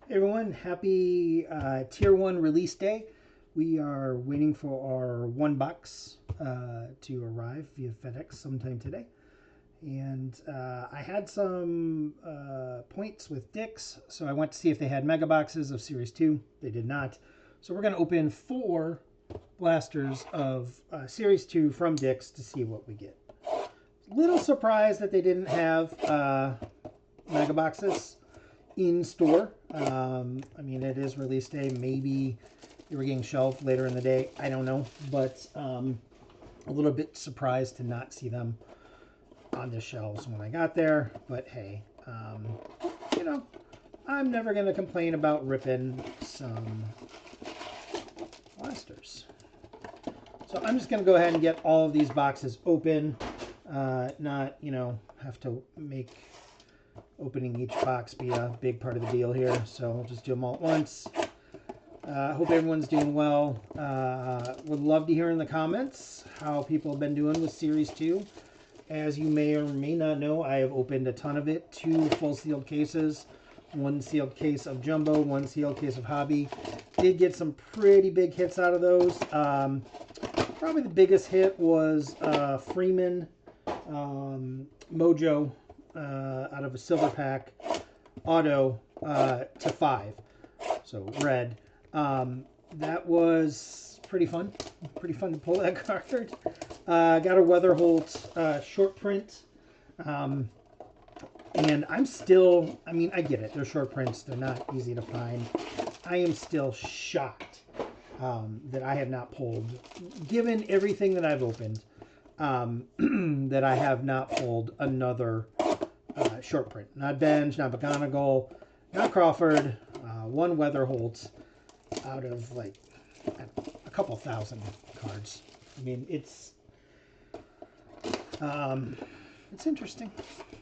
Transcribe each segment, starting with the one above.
Hey everyone, happy Tier 1 release day. We are waiting for our one box to arrive via FedEx sometime today. And I had some points with Dick's, so I went to see if they had mega boxes of Series 2. They did not. So we're going to open 4 blasters of Series 2 from Dick's to see what we get. Little surprised that they didn't have mega boxes in store. I mean, it is release day. Maybe they were getting shelved later in the day. I don't know, but a little bit surprised to not see them on the shelves when I got there. But hey, you know, I'm never gonna complain about ripping some blasters. So I'm just gonna go ahead and get all of these boxes open. Not have to make opening each box be a big part of the deal here. So I'll just do them all at once. Hope everyone's doing well. Would love to hear in the comments how people have been doing with Series 2. As you may or may not know, I have opened a ton of it. 2 full sealed cases, 1 sealed case of Jumbo, 1 sealed case of Hobby. Did get some pretty big hits out of those. Probably the biggest hit was Freeman Mojo out of a silver pack auto to 5. So red. That was pretty fun. Pretty fun to pull that card. Got a Weatherholt short print. And I'm still, I mean, I get it. They're short prints. They're not easy to find. I am still shocked that I have not pulled, given everything that I've opened, that I have not pulled another short print. Not Benj, not McGonigal, not Crawford, 1 Weatherholt out of like a couple thousand cards. I mean, it's interesting,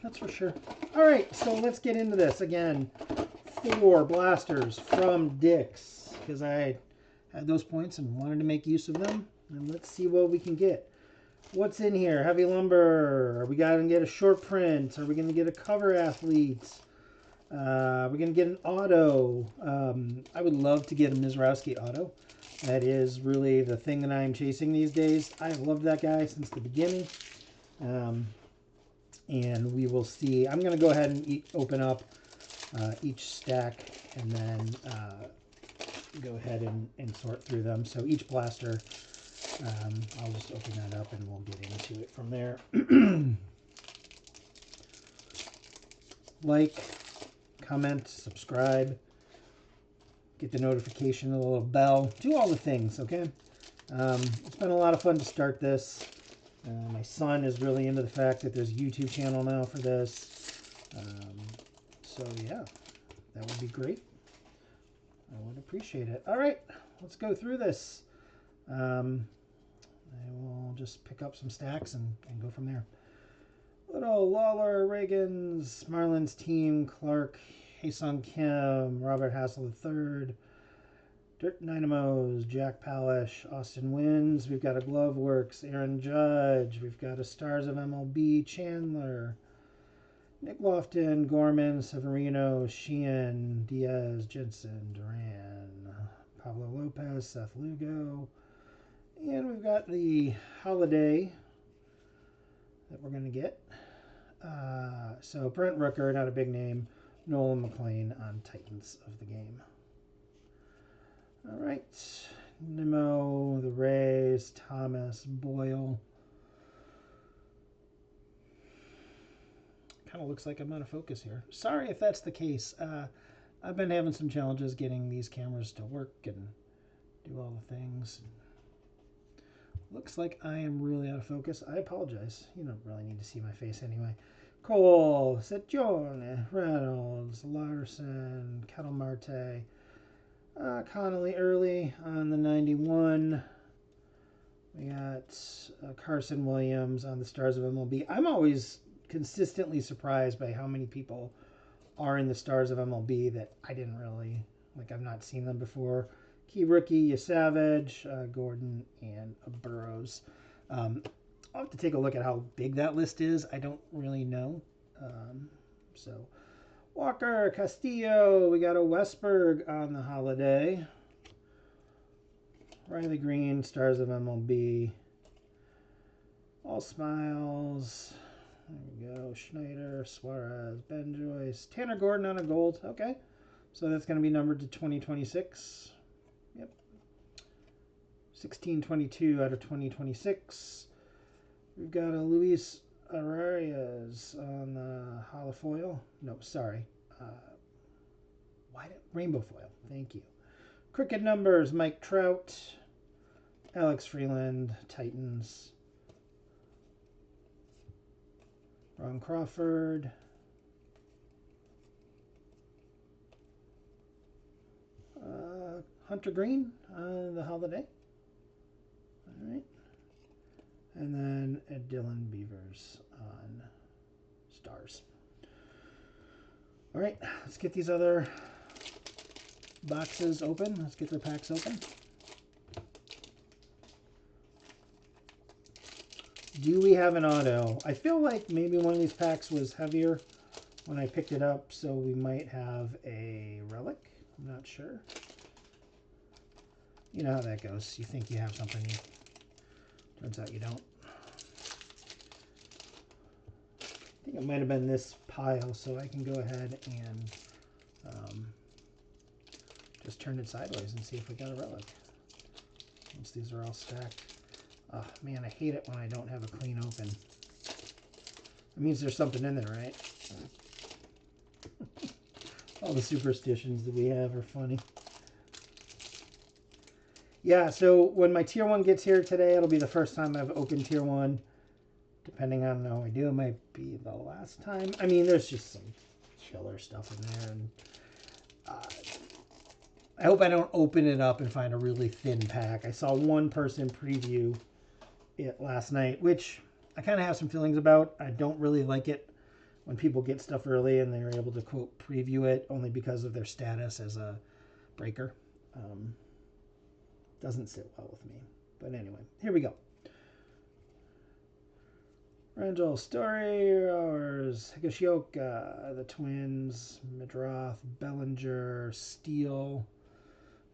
that's for sure. All right, so let's get into this again. 4 blasters from Dick's because I had those points and wanted to make use of them. And let's see what we can get. What's in here? Heavy lumber. Are we going to get a short print? Are we going to get a cover athlete? We're going to get an auto. I would love to get a Mizrowski auto. That is really the thing that I'm chasing these days. I've loved that guy since the beginning. And we will see. I'm going to go ahead and open up each stack and then go ahead and sort through them. So each blaster, I'll just open that up and we'll get into it from there. Like, comment, subscribe, get the notification, the little bell, do all the things, okay? It's been a lot of fun to start this. My son is really into the fact that there's a YouTube channel now for this. So yeah, that would be great. I would appreciate it. All right, let's go through this. I will just pick up some stacks and go from there. Little Lawler, Reagan's, Marlins team, Clark, Haesung Kim, Robert Hassel III, Dirt Dynamos, Jack Palish, Austin Wins. We've got a Glove Works, Aaron Judge. We've got a Stars of MLB, Chandler, Nick Lofton, Gorman, Severino, Sheehan, Diaz, Jensen, Duran, Pablo Lopez, Seth Lugo. And we've got the Holiday that we're going to get. So Brent Rooker, not a big name. Nolan McLean on Titans of the Game. All right. Nimmo, the Rays, Thomas, Boyle. Kind of looks like I'm out of focus here. Sorry if that's the case. I've been having some challenges getting these cameras to work and do all the things. Looks like I am really out of focus. I apologize. You don't really need to see my face anyway. Cole, Setjorn, Reynolds, Larson, Kettle Marte, Connolly early on the 91. We got Carson Williams on the Stars of MLB. I'm always consistently surprised by how many people are in the Stars of MLB that I didn't really, like, I've not seen them before. Key rookie, Savage, Gordon, and Burrows. I'll have to take a look at how big that list is. I don't really know. So Walker Castillo. We got a Westberg on the holiday. Riley Green, Stars of MLB. All Smiles. There we go. Schneider, Suarez, Ben Joyce. Tanner Gordon on a gold. Okay. So that's going to be numbered to 2026. Yep. 1622 out of 2026. We've got a Luis Arias on the holofoil. No, sorry. Rainbow foil. Thank you. Cricket numbers. Mike Trout. Alex Freeland. Titans. Ron Crawford. Hunter Green on the holiday. All right. And then Dylan Beavers on Stars. All right, let's get these other boxes open. Let's get their packs open. Do we have an auto? I feel like maybe one of these packs was heavier when I picked it up, so we might have a relic. I'm not sure. You know how that goes. You think you have something, turns out you don't. I think it might have been this pile, so I can go ahead and just turn it sideways and see if we got a relic. Once these are all stacked. Oh man, I hate it when I don't have a clean open. That means there's something in there, right? All the superstitions that we have are funny. Yeah, so when my Tier 1 gets here today, it'll be the first time I've opened Tier 1. Depending on how I do, it might be the last time. I mean, there's just some killer stuff in there. And I hope I don't open it up and find a really thin pack. I saw one person preview it last night, which I kind of have some feelings about. I don't really like it when people get stuff early and they're able to, quote, preview it only because of their status as a breaker. Doesn't sit well with me. But anyway, here we go. Rangel, Story, Higashioka, the Twins, Midroth, Bellinger, Steele.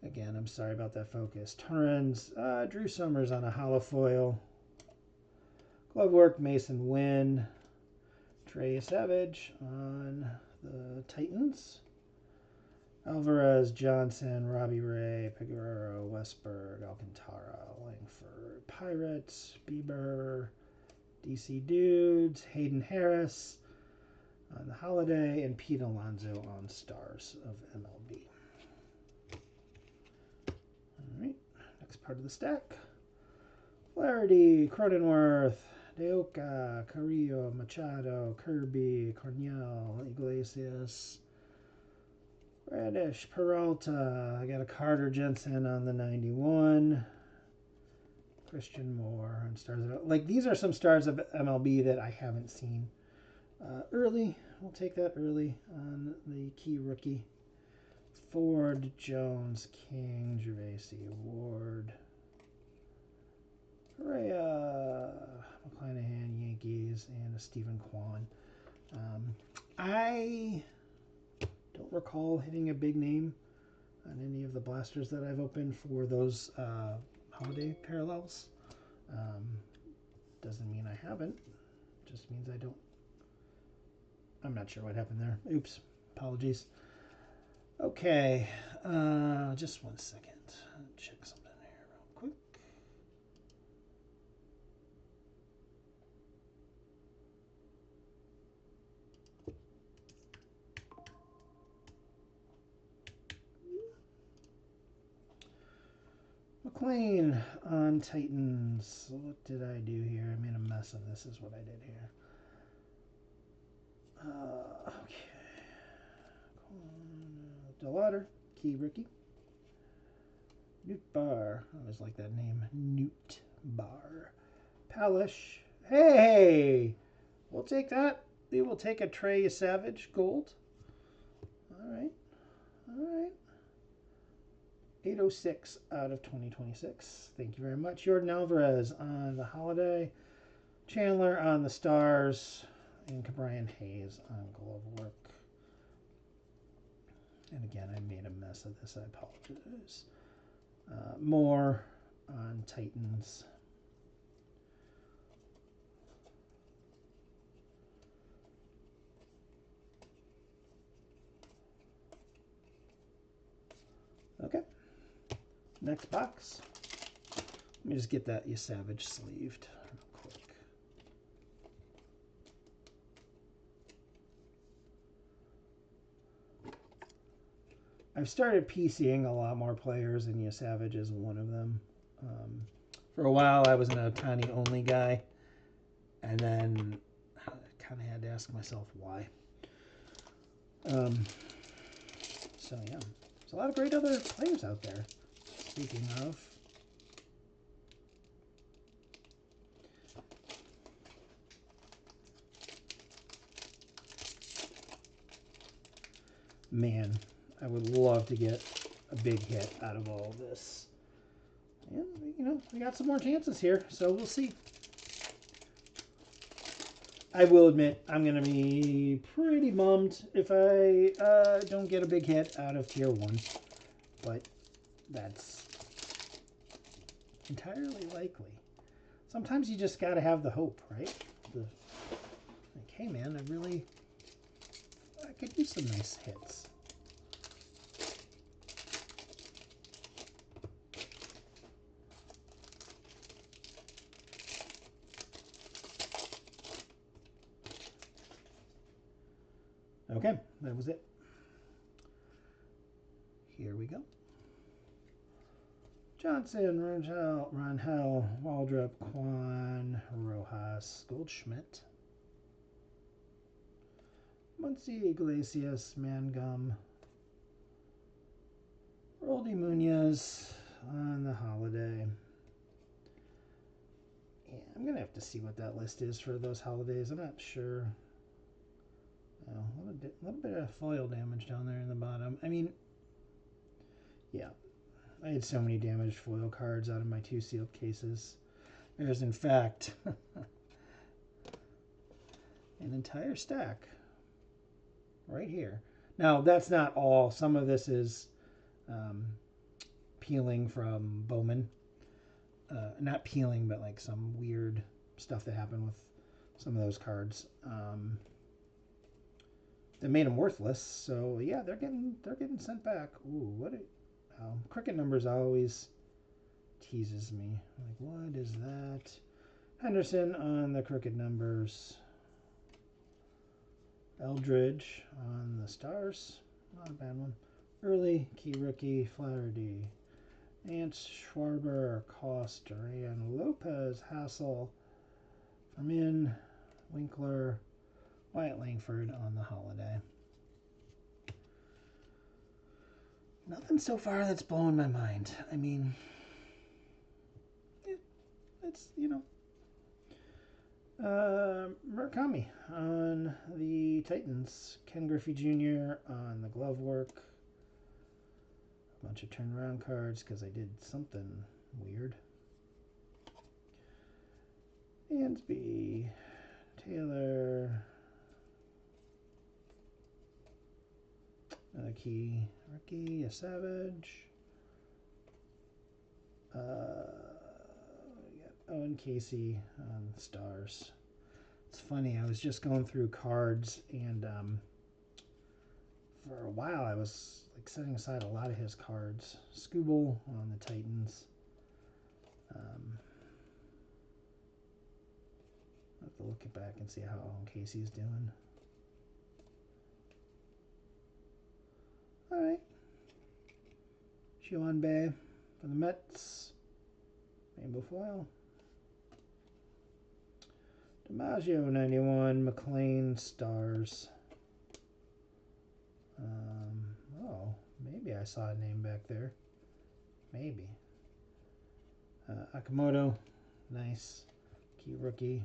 Again, I'm sorry about that focus. Torrens, Drew Summers on a holofoil. Glove work, Mason Wynn. Trey Savage on the Titans. Alvarez, Johnson, Robbie Ray, Peguero, Westberg, Alcantara, Langford, Pirates, Bieber, DC Dudes, Hayden Harris on the holiday, and Pete Alonso on Stars of MLB. All right, next part of the stack. Flaherty, Cronenworth, Deoka, Carrillo, Machado, Kirby, Cornell, Iglesias, Radish, Peralta. I got a Carter Jensen on the 91. Christian Moore on Stars of MLB. Like, these are some Stars of MLB that I haven't seen early. We'll take that early on the key rookie. Ford, Jones, King, Gervasi, Ward, Correa, McClanahan, Yankees, and a Stephen Kwan. I don't recall hitting a big name on any of the blasters that I've opened for those holiday parallels. Doesn't mean I haven't. Just means I don't. I'm not sure what happened there. Oops. Apologies. Okay. Just 1 second. Check something here real quick. McLean on Titans. What did I do here? I made a mess of this, is what I did here. Okay. DeLauder, key rookie. Newt Bar. I always like that name. Newt Bar. Palish. Hey! We'll take that. We will take a Trey Savage gold. All right. All right. 806 out of 2026. Thank you very much. Jordan Alvarez on the holiday. Chandler on the Stars. And Cabrian Hayes on glove work. And again, I made a mess of this. I apologize. More on Titans. Okay. Next box. Let me just get that Savage sleeved real quick. I've started PCing a lot more players, and Savage is one of them. For a while, I was an Otani only guy, and then I kind of had to ask myself why. So yeah, there's a lot of great other players out there. Speaking of, man, I would love to get a big hit out of all of this. And, we got some more chances here, so we'll see. I will admit, I'm going to be pretty bummed if I don't get a big hit out of Tier 1. But that's entirely likely. Sometimes you just got to have the hope, right? Like, hey, man, I could use some nice hits. Okay, that was it. Here we go. Johnson, Rangel, Waldrop, Kwan, Rojas, Goldschmidt, Muncy, Iglesias, Mangum, Roldy Munoz on the holiday. Yeah, I'm going to have to see what that list is for those holidays. I'm not sure. Oh, a little bit of foil damage down there in the bottom. I mean, yeah. I had so many damaged foil cards out of my 2 sealed cases. There's, in fact, an entire stack right here. Now, that's not all. Some of this is peeling from Bowman. Not peeling, but like some weird stuff that happened with some of those cards that made them worthless. So yeah, they're getting sent back. Ooh, cricket numbers always teases me. Like, what is that? Henderson on the cricket numbers. Eldridge on the stars. Not a bad one. Early, key rookie, Flaherty. Ants, Schwarber, Cost, Duran, Lopez, Hassel, Fermin, Winkler, Wyatt Langford on the holiday. Nothing so far that's blowing my mind. I mean, it's, Murakami on the Titans. Ken Griffey Jr. on the glove work. A bunch of turnaround cards because I did something weird. Ansby, Taylor, another key rookie, a Savage. Owen Casey on the stars. It's funny, I was just going through cards, and for a while I was like setting aside a lot of his cards. Skubal on the Titans. I'll have to look it back and see how Owen Casey's doing. All right. Shiwan Bay for the Mets. Rainbow foil. DiMaggio 91, McLean stars. Oh, maybe I saw a name back there. Maybe. Akamoto, nice. Key rookie.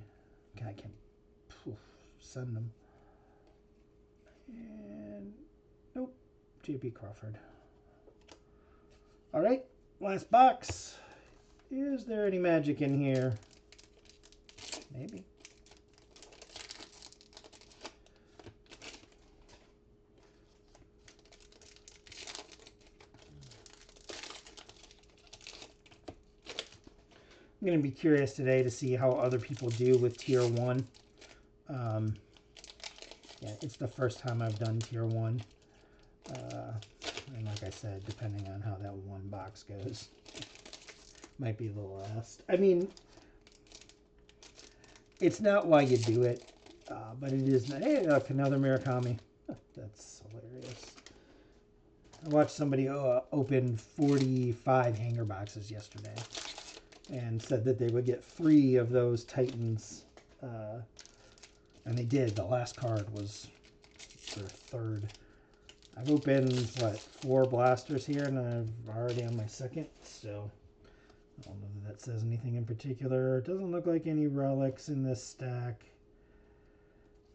I can send them. And nope, JP Crawford. All right, last box. Is there any magic in here? Maybe. I'm going to be curious today to see how other people do with Tier 1. Yeah, it's the first time I've done Tier 1. And like I said, depending on how that one box goes, might be the last. I mean, it's not why you do it, but it is. Hey, look, another Murakami. That's hilarious. I watched somebody open 45 hanger boxes yesterday and said that they would get 3 of those Titans. And they did. The last card was their 3rd. I've opened, what, 4 blasters here, and I'm already on my 2nd, so I don't know if that says anything in particular. It doesn't look like any relics in this stack.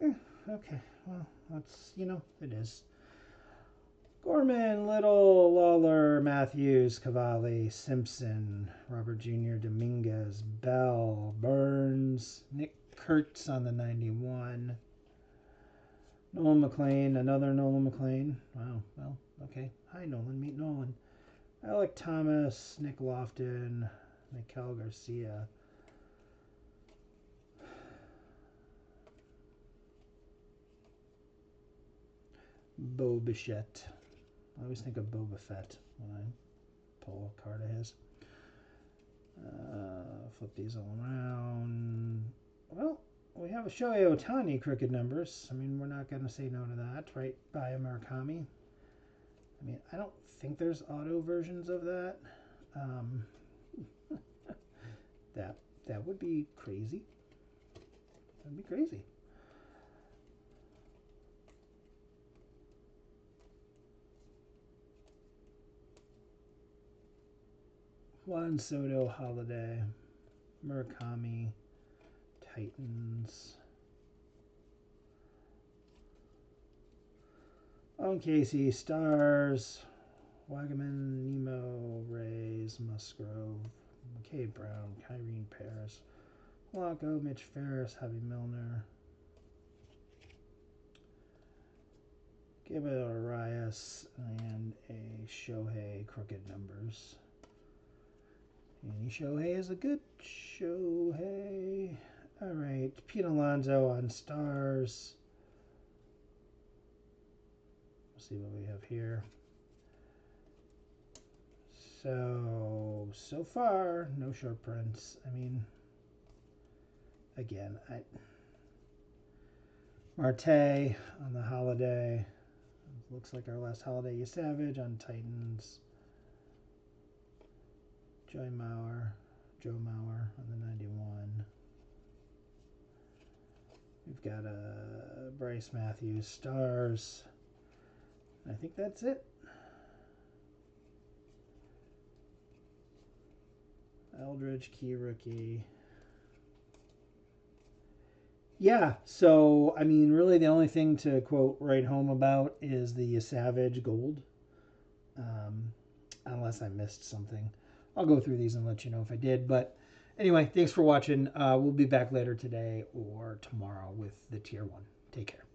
Okay, well, that's, you know, it is. Gorman, Little, Lawler, Matthews, Cavalli, Simpson, Robert Jr., Dominguez, Bell, Burns, Nick Kurtz on the 91. Nolan McLean, another Nolan McLean. Wow, well, okay. Hi, Nolan. Meet Nolan. Alec Thomas, Nick Lofton, Mikel Garcia. Bo Bichette. I always think of Boba Fett when I pull a card of his. Flip these all around. Well, we have a Shohei Ohtani crooked numbers. I mean, we're not going to say no to that, right? By a Murakami. I mean, I don't think there's auto versions of that. That would be crazy. That'd be crazy. Juan Soto, Holiday, Murakami, Titans. Owen Casey, Stars, Wagaman, Nemo, Rays, Musgrove, McCade Brown, Kyrene Paris, Blanco, Mitch Ferris, Javi Milner, Gabriel Arias, and a Shohei crooked numbers. Any Shohei is a good Shohei. All right, Pete Alonso on Stars. We'll see what we have here. So far, no short prints. I mean, again, Marte on the Holiday. Looks like our last Holiday. Savage on Titans. Joe Mauer on the 91. We've got a Bryce Matthews Stars. I think that's it. Eldridge key rookie. Yeah, so I mean, really, the only thing to quote write home about is the Savage Gold. Unless I missed something. I'll go through these and let you know if I did. But anyway, thanks for watching. We'll be back later today or tomorrow with the Tier 1. Take care.